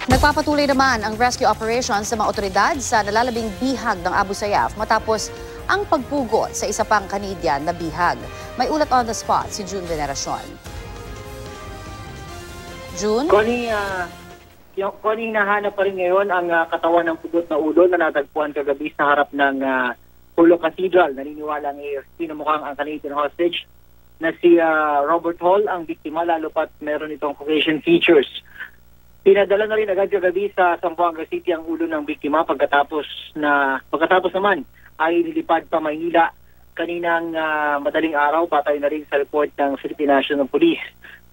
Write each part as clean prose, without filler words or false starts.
Nagpapatuloy naman ang rescue operations sa mga otoridad sa nalalabing bihag ng Abu Sayyaf matapos ang pagpugot sa isa pang Canadian na bihag. May ulat on the spot si June Veneracion. June? Connie, hinahanap pa rin ngayon ang katawan ng pugot na ulo na natagpuan kagabi sa harap ng Hulo Cathedral. Naniniwala ang AFP na mukhang ang Canadian hostage na si Robert Hall ang biktima, lalo pat meron itong Caucasian features. Pinadala na rin agad kagabi sa Zamboanga City ang ulo ng biktima pagkatapos naman ay nilipad pa Maynila kaninang madaling araw, batay na rin sa report ng Philippine National Police.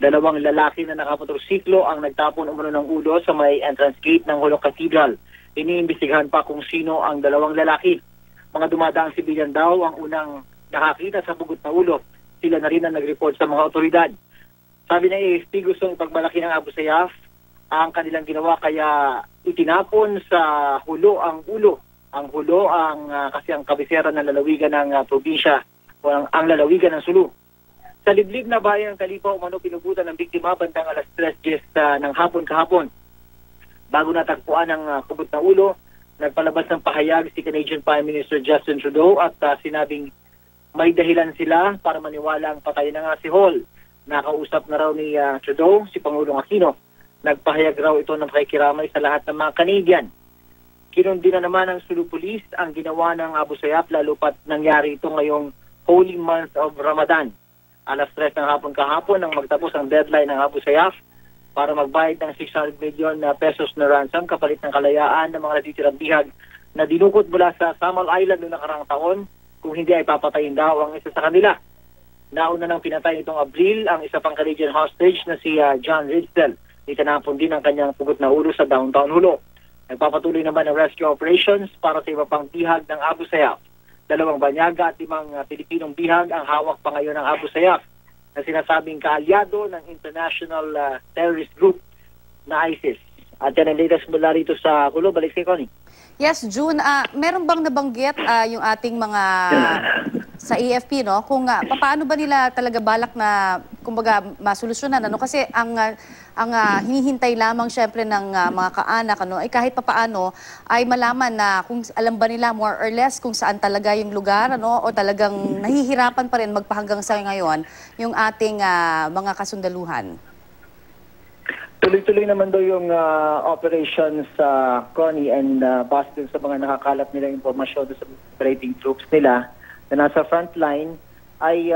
Dalawang lalaki na nakamotorsiklo ang nagtapon umano ng ulo sa may entrance gate ng Hulo Cathedral. Iniimbestigahan pa kung sino ang dalawang lalaki. Mga dumadaang sibilyan daw ang unang nakakita sa pugot na ulo. Sila na rin ang nag-report sa mga otoridad. Sabi ng AFP, gustong ipagmalaki ng Abu Sayyaf ang kanilang ginawa kaya itinapon sa hulo ang ulo. Ang hulo kasi ang kabisera ng lalawigan ng probinsya o ang lalawigan ng Sulu. Sa liblib na bayan ng Talipa, umano pinugutan ng biktima bandang alas 3:10 ng hapon kahapon. Bago natagpuan ang pugot na ulo, nagpalabas ng pahayag si Canadian Prime Minister Justin Trudeau at sinabing may dahilan sila para maniwala ang patay na nga si Hall. Nakausap na raw ni Trudeau si Pangulong Aquino. Nagpahayag raw ito ng pakikiramay sa lahat ng mga Canadian. Kinundi na naman ng Sulu Police ang ginawa ng Abu Sayyaf, lalo pat nangyari ito ngayong Holy Month of Ramadan. Alas 3 ng hapon kahapon nang magtapos ang deadline ng Abu Sayyaf para magbayad ng 600 million pesos na ransom kapalit ng kalayaan ng mga natitirang bihag na dinukot mula sa Samal Island noong nakarang taon. Kung hindi ay papatayin daw ang isa sa kanila. Nauna nang pinatay itong Abril ang isa pang Canadian hostage na si John Ridsdale. Itinapon din ang kanyang pugot na ulo sa downtown Hulo. Nagpapatuloy naman ang rescue operations para sa iba pang bihag ng Abu Sayyaf. 2 banyaga at 5 Pilipinong bihag ang hawak pa ngayon ng Abu Sayyaf na sinasabing kaalyado ng international terrorist group na ISIS. At yan ang latest mula rito sa Hulo. Balik kay Connie. Yes, June, meron bang nabanggit yung ating mga sa AFP, no? Kung paano ba nila talaga balak na kumbaga masolusyonan, ano? Kasi ang hinihintay lamang syempre ng mga kaanak, ano, ay kahit papaano ay malaman na kung alam ba nila more or less kung saan talaga yung lugar, ano, o talagang nahihirapan pa rin magpahanggang sa ngayon yung ating mga kasundaluhan. Tuloy-tuloy naman daw yung operations sa Connie and base dun sa mga nakakalat nila impormasyon sa operating troops nila na nasa frontline ay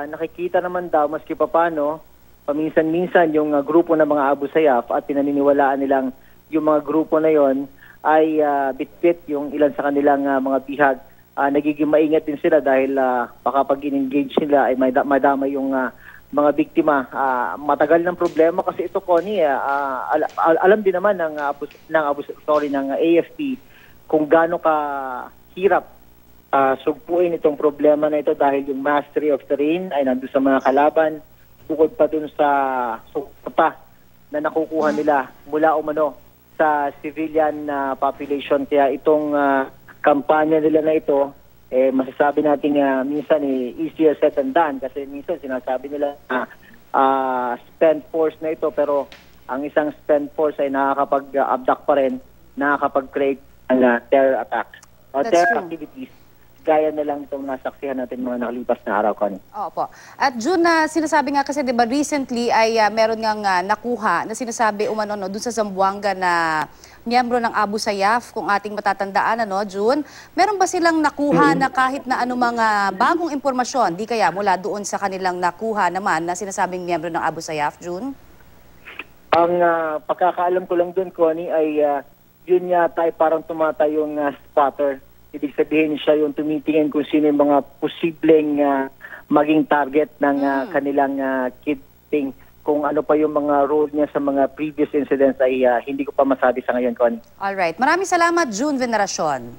nakikita naman daw maski papano paminsan-minsan yung grupo ng mga Abu Sayyaf at pinaniniwalaan nilang yung mga grupo na yon ay bit-bit yung ilan sa kanilang mga bihag. Nagiging maingat din sila dahil baka pag in-engage nila ay madama yung mga biktima. Matagal ng problema kasi ito, Connie, alam din naman ng AFP kung gaano ka hirap sugpuin itong problema na ito dahil yung mastery of terrain ay nandun sa mga kalaban, bukod pa dun sa suporta na nakukuha nila mula umano sa civilian population. Kaya itong kampanya nila na ito, masasabi natin minsan easier said than done kasi minsan sinasabi nila spent force na ito, pero ang isang spent force ay nakakapag-abduct pa rin, nakakapag-create ng terror attack o terror activities gaya na lang itong nasaksihan natin mga nakalipas na araw, Connie. Opo. At June, sinasabi nga kasi, di ba, recently ay meron nga nakuha na sinasabi umano doon sa Zamboanga na miyembro ng Abu Sayyaf, kung ating matatandaan, ano, June. Meron ba silang nakuha na kahit na mga bagong impormasyon, di kaya mula doon sa kanilang nakuha naman na sinasabing miyembro ng Abu Sayyaf, June? Ang pagkakaalam ko lang doon, Connie, ay yun yata ay parang tumatay yung spotter. Ibig sabihin siya yung tumitingin kung sino yung mga posibleng maging target ng kanilang kidnapping. Kung ano pa yung mga role niya sa mga previous incidents ay hindi ko pa masabi sa ngayon, Connie. Alright. Maraming salamat, June Veneracion.